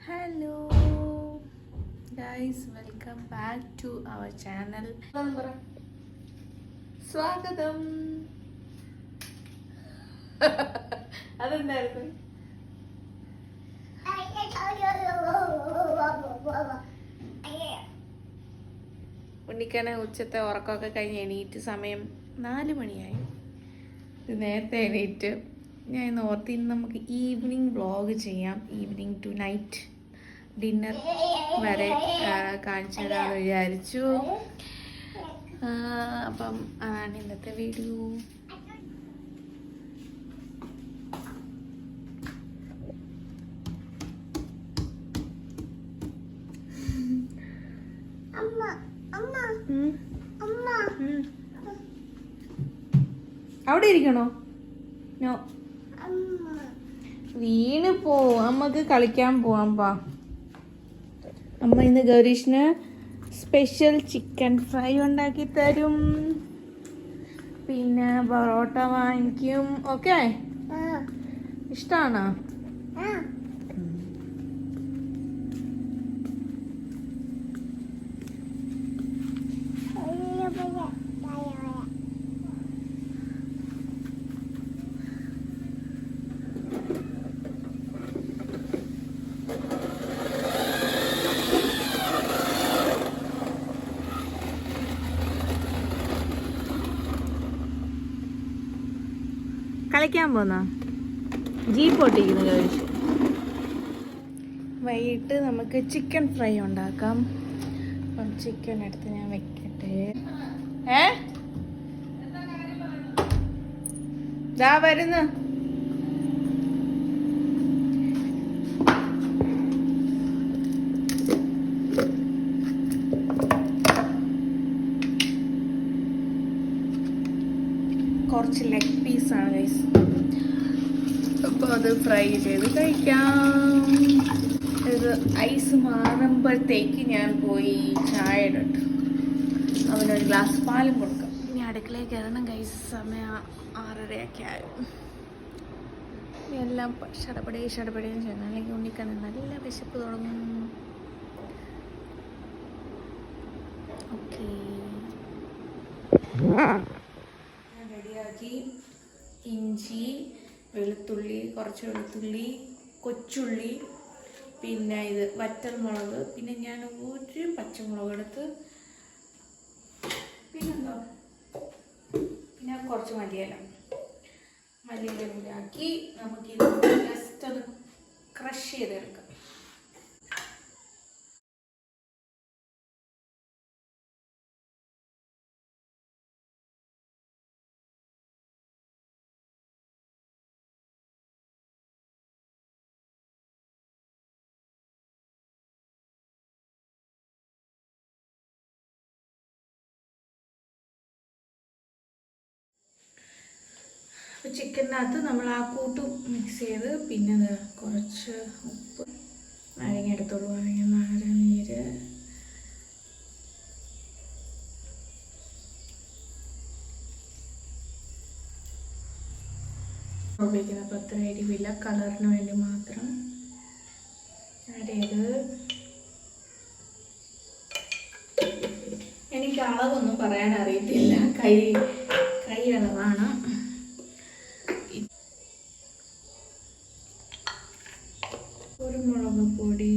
Hello guys, welcome back to our channel. സ്വാഗതം. അതെന്തായിരുന്നു? ഉണ്ണിക്കനെ ഉച്ചത്തെ ഉറക്കമൊക്കെ കഴിഞ്ഞ് എണീറ്റ് സമയം 4 മണിയായി. നേരത്തെ എണീറ്റ് ഞാൻ ഇന്ന് ഓർത്തിന്ന് നമുക്ക് ഈവനിങ് വ്ളോഗ് ചെയ്യാം. ഈവനിങ് ടു നൈറ്റ് ഡിന്നർ വരെ കാണിച്ചു തരാമെന്ന് വിചാരിച്ചു. അപ്പം അതാണ് ഇന്നത്തെ വീഡിയോ. അവിടെ ഇരിക്കണോ? നോ, വീണ് പോവും. അമ്മക്ക് കളിക്കാൻ പോവാം. അമ്മ ഇന്ന് ഗൗരീഷിന് സ്പെഷ്യൽ ചിക്കൻ ഫ്രൈ ഉണ്ടാക്കി തരും, പിന്നെ പൊറോട്ട വാങ്ങിക്കും. ഓക്കെ, ഇഷ്ടാണോ? കളിക്കാൻ പോന്ന ജീപ്പ് ഓട്ടിക്കുന്നു കഴിച്ച്. വൈകിട്ട് നമുക്ക് ചിക്കൻ ഫ്രൈ ഉണ്ടാക്കാം. അപ്പം ചിക്കൻ എടുത്ത് ഞാൻ വെക്കട്ടെ. ദാ വരുന്നു. കുറച്ച് ലെഗ് പീസാണ് ഗൈസ്. അപ്പോൾ അത് ഫ്രൈ ചെയ്ത് കഴിക്കാം. ഇത് ഐസ് മാറുമ്പോഴത്തേക്ക് ഞാൻ പോയി ചായ ഇടട്ടു, അവനൊരു ഗ്ലാസ് പാലും കൊടുക്കാം. ഇനി അടുക്കളയിൽ കയറണം ഗൈസ്. സമയം 6:30 ആയും. എല്ലാം ഷടപടേന്ന് ചെയ്യണം, അല്ലെങ്കിൽ ഉണ്ണിക്കാൻ നല്ല വിശപ്പ് തുടങ്ങും. ഓക്കെ, റെഡിയാക്കി. ഇഞ്ചി, വെളുത്തുള്ളി, കുറച്ച് വെളുത്തുള്ളി, കൊച്ചുള്ളി, പിന്നെ ഇത് വറ്റൽമുളക്, പിന്നെ ഞാൻ ഒരു പച്ചമുളക് എടുത്ത്, പിന്നെന്തോ, പിന്നെ കുറച്ച് മല്ലിയില കൂടി ആക്കി നമുക്കിത് ജസ്റ്റ് ഒന്ന് ക്രഷ് ചെയ്തെടുക്കാം. അപ്പോൾ ചിക്കനകത്ത് നമ്മൾ ആ കൂട്ട് മിക്സ് ചെയ്ത്, പിന്നെ അത് കുറച്ച് ഉപ്പ്, നാരങ്ങ എടുത്തോളൂ, നാരങ്ങ, ഉപയോഗിക്കുന്നത് അത്ര എരിവില്ല, കളറിന് വേണ്ടി മാത്രം ആഡ് ചെയ്ത്. എനിക്ക് അളവൊന്നും പറയാൻ അറിയത്തില്ല, കൈ അളവാണ്. കുരുമുളക് പൊടി,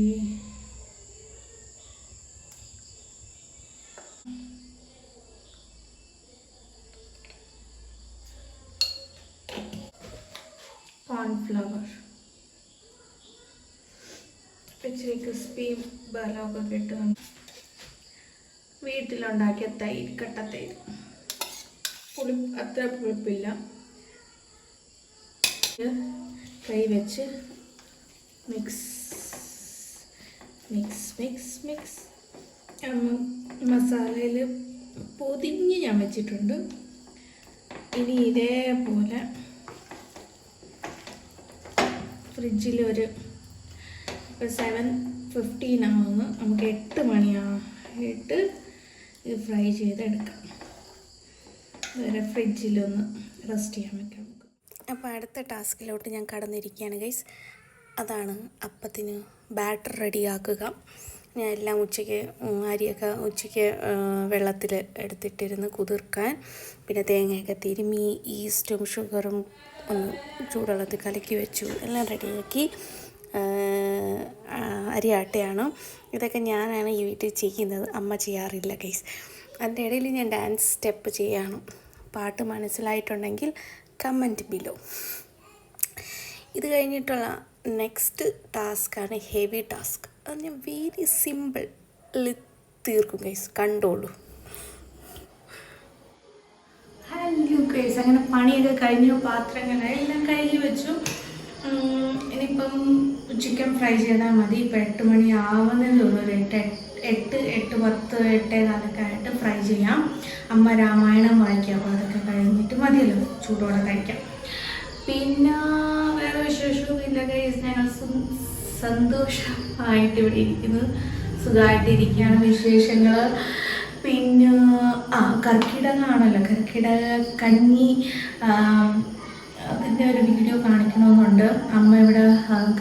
കോൺഫ്ലവർ, ഇച്ചിരി ക്രിസ്പി ബലമൊക്കെ കിട്ടും. വീട്ടിലുണ്ടാക്കിയ തൈര്, കട്ടത്തൈര്, അത്ര പുളിപ്പില്ല. കൈ വെച്ച് മിക്സ്. മസാലയിൽ പൊതിഞ്ഞ് ഞാൻ വെച്ചിട്ടുണ്ട്. ഇനി ഇതേപോലെ ഫ്രിഡ്ജിൽ ഒരു 7:15 ആവുന്നു, നമുക്ക് 8 മണിയായിട്ട് ഇത് ഫ്രൈ ചെയ്തെടുക്കാം. അതുവരെ ഫ്രിഡ്ജിലൊന്ന് റെസ്റ്റ് ചെയ്യാൻ വെക്കാം. അപ്പോൾ അടുത്ത ടാസ്കിലോട്ട് ഞാൻ കടന്നിരിക്കുകയാണ് ഗൈസ്. അതാണ് അപ്പത്തിന് ബാറ്റർ റെഡിയാക്കുക. ഞാൻ എല്ലാം ഉച്ചയ്ക്ക് അരിയൊക്കെ ഉച്ചയ്ക്ക് വെള്ളത്തിൽ എടുത്തിട്ടിരുന്ന് കുതിർക്കാൻ, പിന്നെ തേങ്ങയൊക്കെ തിരുമ്മി ഈസ്റ്റും ഷുഗറും ഒന്ന് ചൂടുവെള്ളത്തിൽ കലക്കി വെച്ചു, എല്ലാം റെഡിയാക്കി അരി ആട്ടയാണ്. ഇതൊക്കെ ഞാനാണ് ഈ വീട്ടിൽ ചെയ്യുന്നത്, അമ്മ ചെയ്യാറില്ല ഗൈസ്. അതിൻ്റെ ഇടയിൽ ഞാൻ ഡാൻസ് സ്റ്റെപ്പ് ചെയ്യാണ്. പാട്ട് മനസ്സിലായിട്ടുണ്ടെങ്കിൽ കമൻറ്റ് ബിലോ. ഇത് കഴിഞ്ഞിട്ടുള്ള നെക്സ്റ്റ് ടാസ്ക്കാണ് ഹെവി ടാസ്ക്. അത് ഞാൻ വെരി സിമ്പിൾ തീർക്കും ഗൈസ്, കണ്ടോളൂ. ഹലോ ഗൈസ്, അങ്ങനെ പണിയൊക്കെ കഴിഞ്ഞു, പാത്രങ്ങളെല്ലാം കഴുകി വെച്ചു. ഇനിയിപ്പം ചിക്കൻ ഫ്രൈ ചെയ്താൽ മതി. ഇപ്പം 8 മണി ആവുന്നതേ ഉള്ളൂ. ഒരു 8, 10, 8:15 ആയിട്ട് ഫ്രൈ ചെയ്യാം. അമ്മ രാമായണം വായിക്കാം, അപ്പോൾ അതൊക്കെ കഴിഞ്ഞിട്ട് മതിയല്ലോ, ചൂടോടെ കഴിക്കാം. പിന്നെ വേറെ വിശേഷമൊന്നുമില്ല ഗൈസ്. ഞങ്ങൾ സന്തോഷമായിട്ട് ഇവിടെ ഇരിക്കുന്നത്, സുഖമായിട്ടിരിക്കുകയാണ്. വിശേഷങ്ങൾ പിന്നെ കർക്കിടകമാണല്ലോ, കർക്കിടക കഞ്ഞി, അതിൻ്റെ ഒരു വീഡിയോ കാണിക്കണമെന്നുണ്ട്. അമ്മ ഇവിടെ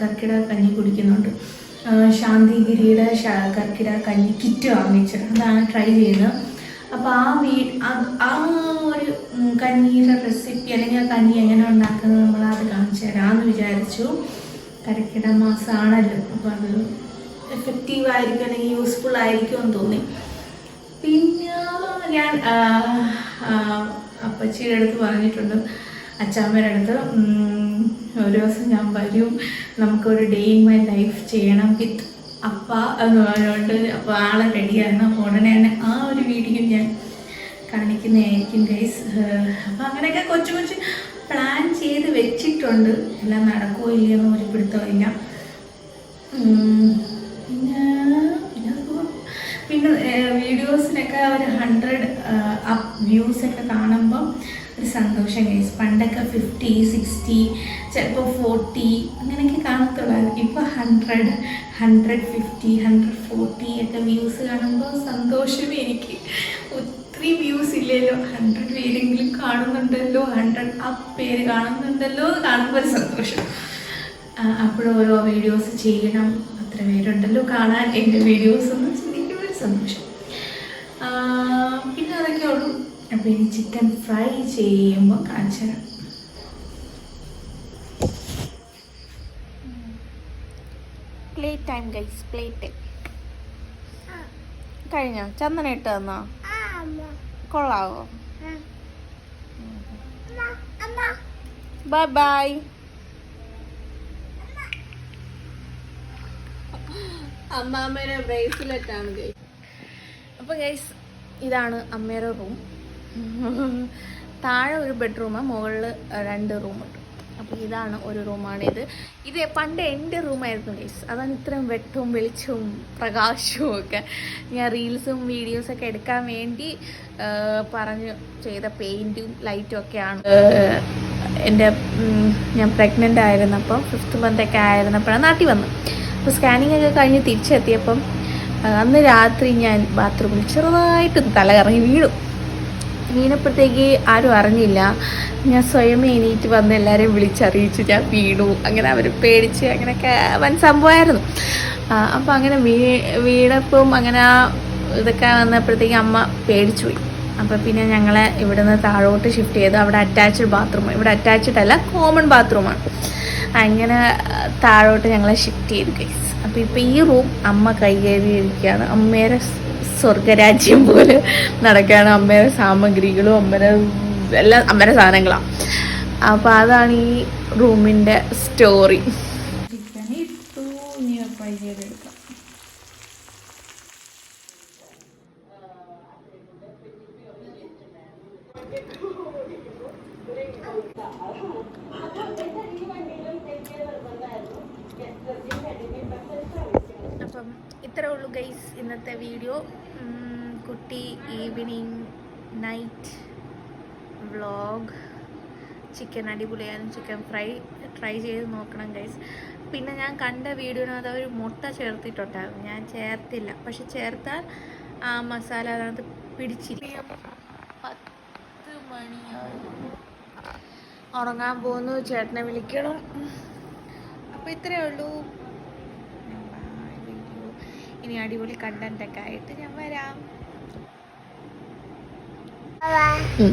കർക്കിടക കഞ്ഞി കുടിക്കുന്നുണ്ട്. ശാന്തിഗിരിയുടെ കർക്കിടക കഞ്ഞി കിറ്റ് വാങ്ങിച്ചത്, അതാണ് ട്രൈ ചെയ്യുന്നത്. അപ്പോൾ ആ ഒരു കഞ്ഞിയുടെ റെസിപ്പി അല്ലെങ്കിൽ ആ കഞ്ഞി എങ്ങനെ ഉണ്ടാക്കുന്നത് നമ്മളത് കാണിച്ചു തരാമെന്ന് വിചാരിച്ചു. കർക്കിടക മാസമാണല്ലോ, അപ്പോൾ അത് എഫക്റ്റീവ് ആയിരിക്കും അല്ലെങ്കിൽ യൂസ്ഫുൾ ആയിരിക്കുമെന്ന് തോന്നി. പിന്നെ ഞാൻ അപ്പച്ചിയുടെ അടുത്ത് പറഞ്ഞിട്ടുണ്ട്, അച്ചാമ്മയുടെ അടുത്ത്, ഒരു ദിവസം ഞാൻ വരും, നമുക്കൊരു ഡേ ഇൻ മൈ ലൈഫ് ചെയ്യണം വിത്ത് അപ്പ എന്ന് പറഞ്ഞുകൊണ്ട്. അപ്പോൾ ആളെ റെഡിയാണ്. അപ്പോൾ ഉടനെ തന്നെ ആ ഒരു വീഡിയോ ഞാൻ കാണിക്കുന്നതായിരിക്കും ഗൈസ്. അപ്പോൾ അങ്ങനെയൊക്കെ കൊച്ചു കൊച്ചു പ്ലാൻ ചെയ്ത് വെച്ചിട്ടുണ്ട്. എല്ലാം നടക്കുമോ ഇല്ലയെന്ന് ഒരു പിടുത്തമില്ല. പിന്നെ വീഡിയോസിനൊക്കെ ഒരു 100 അപ്പ് വ്യൂസൊക്കെ കാണുമ്പം ഒരു സന്തോഷം ഗൈസ്. പണ്ടൊക്കെ 50, 60, ചിലപ്പോൾ 40 അങ്ങനെയൊക്കെ കാണത്തുള്ളായിരുന്നു. ഇപ്പോൾ 100, 150, 140 ഒക്കെ വ്യൂസ് കാണുമ്പോൾ സന്തോഷം. എനിക്ക് ഒത്തിരി വ്യൂസ് ഇല്ലല്ലോ, 100 പേരെങ്കിലും കാണുന്നുണ്ടല്ലോ, 100 അപ്പ് പേര് കാണുന്നുണ്ടല്ലോ, കാണുമ്പോൾ ഒരു സന്തോഷം. അപ്പോഴോരോ വീഡിയോസ് ചെയ്യണം, അത്ര പേരുണ്ടല്ലോ കാണാൻ എൻ്റെ വീഡിയോസ് എന്ന് ചിന്തിക്കുമ്പോൾ ഒരു സന്തോഷം. പിന്നെ അതൊക്കെ ഉള്ളൂ. അപ്പോൾ ഇനി ചിക്കൻ ഫ്രൈ ചെയ്യുമ്പോൾ കാണിച്ചു തരാം. Play time guys, play time കഴിഞ്ഞോ? ചന്ദന ഇട്ട് തന്നോ? കൊള്ളാവോ? Bye bye. അമ്മാമ്മയുടെ ബ്രേസ്ലെറ്റ് ആണ് ഗൈസ്. അപ്പോൾ ഗൈസ്, ഇതാണ് അമ്മയുടെ റൂം. താഴെ ഒരു ബെഡ്റൂം, മുകളിൽ 2 റൂമുണ്ട്. അപ്പോൾ ഇതാണ് ഒരു റൂമാണിത്. ഇത് പണ്ട് എൻ്റെ റൂമായിരുന്നു ഗൈസ്. അതാണ് ഇത്രയും വെട്ടവും വെളിച്ചവും പ്രകാശവും ഒക്കെ. ഞാൻ റീൽസും വീഡിയോസൊക്കെ എടുക്കാൻ വേണ്ടി പറഞ്ഞ് ചെയ്ത പെയിൻറ്റും ലൈറ്റും ഒക്കെയാണ്. ഞാൻ പ്രഗ്നൻ്റ് ആയിരുന്നപ്പം 5th മന്തൊക്കെ ആയിരുന്നപ്പോഴാണ് നാട്ടിൽ വന്നു. അപ്പോൾ സ്കാനിങ് ഒക്കെ കഴിഞ്ഞ് തിരിച്ചെത്തിയപ്പം അന്ന് രാത്രി ഞാൻ ബാത്റൂമിൽ ചെറുതായിട്ട് തലകറങ്ങി വീണപ്പോഴത്തേക്ക് ആരും അറിഞ്ഞില്ല. ഞാൻ സ്വയം എണീറ്റ് വന്ന് എല്ലാവരെയും വിളിച്ചറിയിച്ചു ഞാൻ വീണു. അങ്ങനെ അവർ പേടിച്ച് അങ്ങനെയൊക്കെ വൻ സംഭവമായിരുന്നു. അപ്പോൾ അങ്ങനെ വീണപ്പം അങ്ങനെ ഇതൊക്കെ വന്നപ്പോഴത്തേക്ക് അമ്മ പേടിച്ചു പോയി. അപ്പോൾ പിന്നെ ഞങ്ങളെ ഇവിടുന്ന് താഴോട്ട് ഷിഫ്റ്റ് ചെയ്തു. അവിടെ അറ്റാച്ച്ഡ് ബാത്റൂം, ഇവിടെ അറ്റാച്ച്ഡ് അല്ല, കോമൺ ബാത്റൂമാണ്. അങ്ങനെ താഴോട്ട് ഞങ്ങളെ ഷിഫ്റ്റ് ചെയ്തു ഗൈസ്. അപ്പോൾ ഇപ്പോൾ ഈ റൂം അമ്മ കൈകേറിയിരിക്കുകയാണ്. അമ്മയുടെ സ്വർഗരാജ്യം പോലെ നടക്കുകയാണ്. അമ്മയുടെ സാമഗ്രികളും അമ്മയുടെ സാധനങ്ങളാണ്. അപ്പോൾ അതാണ് ഈ റൂമിൻ്റെ സ്റ്റോറി. അപ്പം ഇത്രേ ഉള്ളൂ ഗൈസ് ഇന്നത്തെ വീഡിയോ. കുട്ടി ഈവനിങ് നൈറ്റ് വ്ളോഗ്. ചിക്കൻ അടിപൊളിയായിരുന്നു. ചിക്കൻ ഫ്രൈ ട്രൈ ചെയ്ത് നോക്കണം ഗൈസ്. പിന്നെ ഞാൻ കണ്ട വീഡിയോനകത്ത് അവർ മുട്ട ചേർത്തിട്ടുണ്ടായിരുന്നു. ഞാൻ ചേർത്തില്ല, പക്ഷെ ചേർത്താൽ ആ മസാല അതിനകത്ത് പിടിച്ചില്ല. 10 മണിയായി, ഉറങ്ങാൻ പോകുന്നു. ചേട്ടനെ വിളിക്കണം. അപ്പോൾ ഇത്രയേ ഉള്ളൂ. Bye video. ഇനി അടിപൊളി കണ്ടൻ്റൊക്കെ ആയിട്ട് ഞാൻ വരാം.